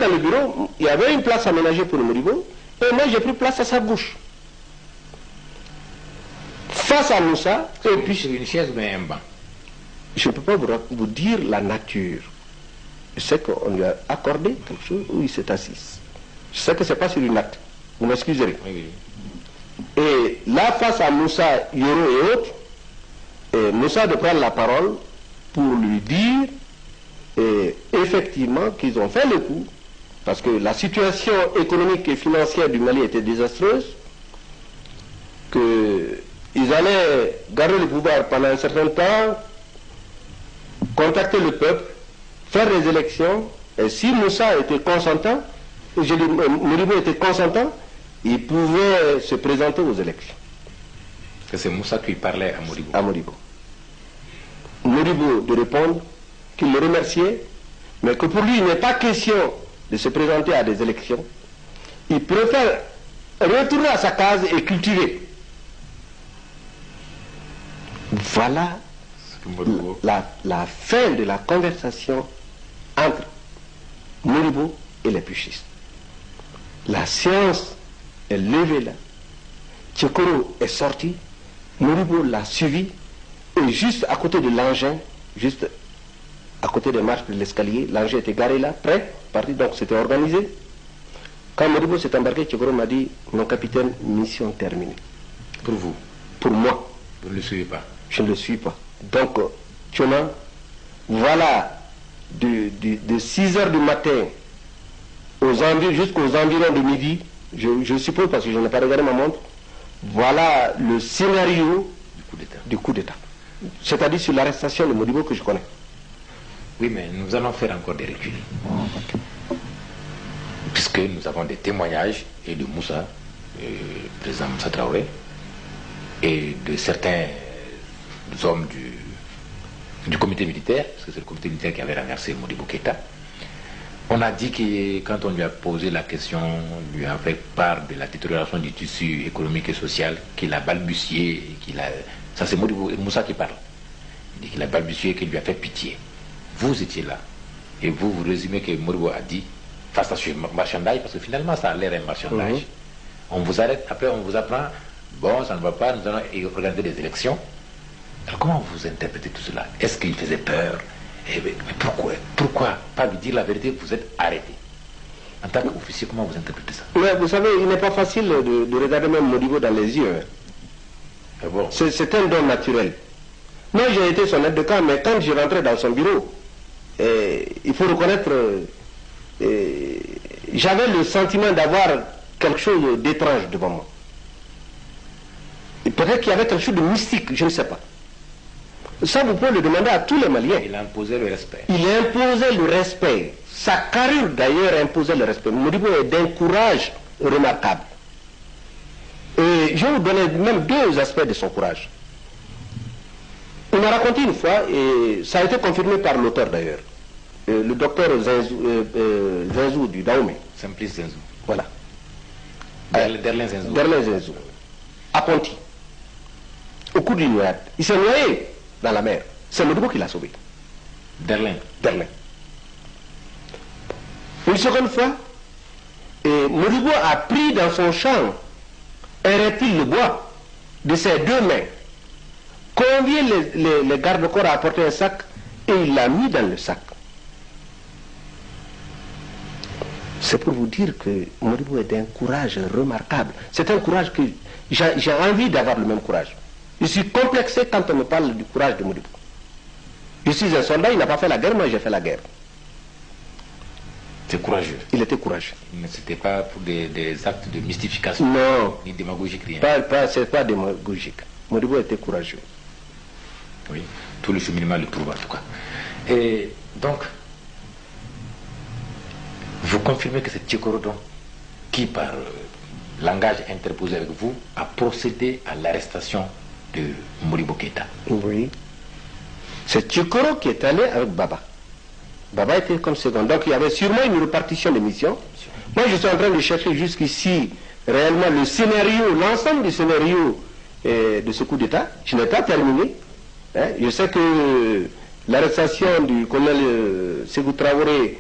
dans le bureau, il y avait une place aménagée pour le Modibo, et moi j'ai pris place à sa gauche. Face à Moussa, et puis... Sur une chaise ou bien un banc? Je ne peux pas vous dire la nature. Je sais qu'on lui a accordé quelque chose où il s'est assis. Je sais que ce n'est pas sur une acte. Vous m'excuserez. Oui. Et là, face à Moussa, Yoro et autres, Moussa de prendre la parole pour lui dire effectivement qu'ils ont fait le coup, parce que la situation économique et financière du Mali était désastreuse, qu'ils allaient garder le pouvoir pendant un certain temps, contacter le peuple, faire des élections, et si Moussa était consentant, Modibo était consentant, il pouvait se présenter aux élections. Que c'est Moussa qui parlait à Modibo. À Modibo. Modibo de répondre qu'il le remerciait, mais que pour lui, il n'est pas question de se présenter à des élections. Il préfère retourner à sa case et cultiver. Voilà la fin de la conversation entre Modibo et les puchistes. La séance est levée là. Tchekoro est sorti, Modibo l'a suivi, et juste à côté de l'engin, juste à côté des marches de l'escalier, l'engin était garé là, prêt, parti, donc c'était organisé. Quand Modibo s'est embarqué, Tchekoro m'a dit, mon capitaine, mission terminée. Pour vous? Pour moi. Vous ne le suivez pas? Je ne le suis pas. Donc, Tchona, voilà, de 6 h du matin jusqu'aux environs de midi, je suppose parce que je n'ai pas regardé ma montre, voilà le scénario du coup d'État. C'est-à-dire sur l'arrestation de Modibo que je connais. Oui, mais nous allons faire encore des reculs. Puisque nous avons des témoignages et de Moussa, président Moussa Traoré, et de certains hommes du comité militaire, parce que c'est le comité militaire qui avait renversé Modibo Keïta. On a dit que quand on lui a posé la question, on lui a fait part de la détérioration du tissu économique et social, qu'il a balbutié, ça c'est Moussa qui parle. Il dit qu'il a balbutié, qu'il lui a fait pitié. Vous étiez là, et vous résumez que Modibo a dit, face à ce marchandage, parce que finalement ça a l'air un marchandage. On vous arrête, après on vous apprend, bon ça ne va pas, nous allons organiser des élections. Alors comment vous interprétez tout cela? Est-ce qu'il faisait peur? Mais pourquoi pas lui dire la vérité? Vous êtes arrêté. En tant qu'officier, comment vous interprétez ça? Mais vous savez, il n'est pas facile de regarder même Modibo dans les yeux. Ah bon? C'est un don naturel. Moi, j'ai été son aide de camp, mais quand je rentrais dans son bureau, il faut reconnaître, j'avais le sentiment d'avoir quelque chose d'étrange devant moi. Peut-être qu'il y avait quelque chose de mystique, je ne sais pas. Ça, vous pouvez le demander à tous les Maliens. Il a imposé le respect. Il a imposé le respect. Sa carrure, d'ailleurs, imposait le respect. Modibo est d'un courage remarquable. Et je vais vous donner même 2 aspects de son courage. Il m'a raconté une fois, et ça a été confirmé par l'auteur d'ailleurs, le docteur Zenzou du Dahomey. Simplice Zenzou. Voilà. Derlin Zenzou. Derlin Zenzou. À Ponty. Au cours d'une noyade. Il s'est noyé dans la mer. C'est Modibo qui l'a sauvé. Derlin. Une seconde fois, Modibo a pris dans son champ un reptile de bois de ses 2 mains, convié les gardes-corps à apporter un sac et il l'a mis dans le sac. C'est pour vous dire que Modibo est d'un courage remarquable. C'est un courage que j'ai envie d'avoir le même courage. Je suis complexé quand on me parle du courage de Modibo. Je suis un soldat, il n'a pas fait la guerre, moi j'ai fait la guerre. C'est courageux. Il était courageux. Mais ce n'était pas pour des actes de mystification. Non. Ni démagogique, rien. C'est pas démagogique. Modibo était courageux. Oui, tout le cheminement le prouve en tout cas. Et donc, vous confirmez que c'est Tchekoro qui, par langage interposé avec vous, a procédé à l'arrestation de Modibo Keïta. Oui. C'est Tchekoro qui est allé avec Baba. Baba était comme second. Donc il y avait sûrement une répartition de missions. Moi je suis en train de chercher jusqu'ici réellement le scénario, l'ensemble du scénario de ce coup d'État. Je n'ai pas terminé. Je sais que l'arrestation du colonel Ségou Traoré,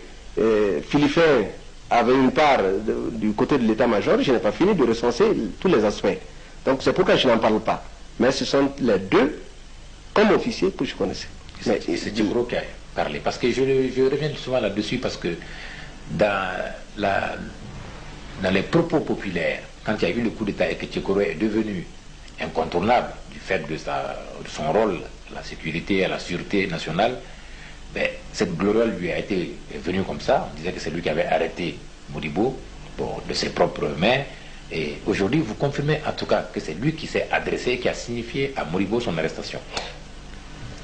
Philippin avait une part du côté de l'état-major, je n'ai pas fini de recenser tous les aspects. Donc c'est pourquoi je n'en parle pas. Mais ce sont les deux, comme officiers, que je connaissais. C'est Tchekoro qui a parlé. Parce que je reviens souvent là-dessus, parce que dans les propos populaires, quand il y a eu le coup d'État et que Tchekoro est devenu incontournable du fait de son rôle à la sécurité, à la sûreté nationale, ben, cette gloriole lui a été venue comme ça. On disait que c'est lui qui avait arrêté Modibo de ses propres mains. Et aujourd'hui, vous confirmez en tout cas que c'est lui qui s'est adressé, qui a signifié à Modibo son arrestation.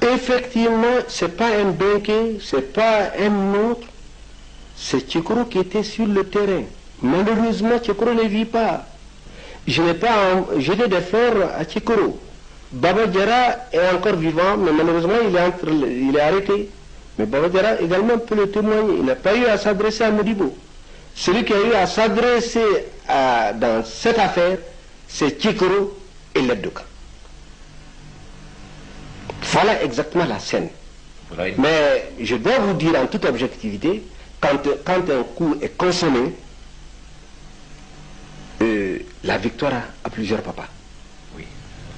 Effectivement, ce n'est pas un Benké, ce n'est pas un autre. C'est Tchekoro qui était sur le terrain. Malheureusement, Tchekoro ne vit pas. Je n'ai pas jeté des fleurs à Tchekoro. Baba Diarra est encore vivant, mais malheureusement, il est arrêté. Mais Baba Diarra également peut le témoigner. Il n'a pas eu à s'adresser à Modibo. Celui qui a eu à s'adresser dans cette affaire, c'est Tchekoro et l'aide de camp. Voilà exactement la scène. Mais je dois vous dire en toute objectivité, quand un coup est consommé, la victoire a plusieurs papas. Oui,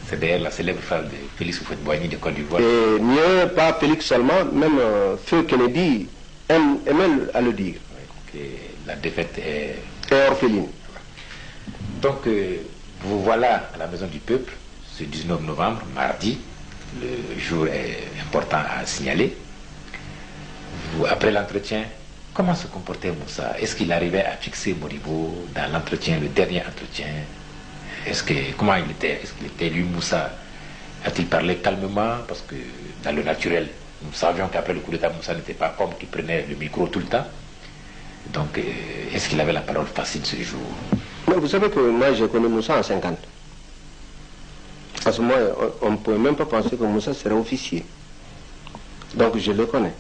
c'est d'ailleurs la célèbre phrase de Félix Houphouët-Boigny de Côte d'Ivoire. Et mieux, pas Félix seulement, même Feu Kennedy aime à le dire. Oui, que la défaite est orpheline. Donc, vous voilà à la Maison du Peuple, ce 19 novembre, mardi. Le jour est important à signaler. Après l'entretien, comment se comportait Moussa? Est-ce qu'il arrivait à fixer Modibo dans l'entretien, le dernier entretien? Comment il était? Est-ce qu'il était lui, Moussa? A-t-il parlé calmement? Parce que dans le naturel, nous savions qu'après le coup d'État, Moussa n'était pas comme qui prenait le micro tout le temps. Donc, est-ce qu'il avait la parole facile ce jour? Mais vous savez que moi, j'ai connu Moussa en 50. À ce moment, on ne pouvait même pas penser que Moussa serait officier. Donc, je le connais.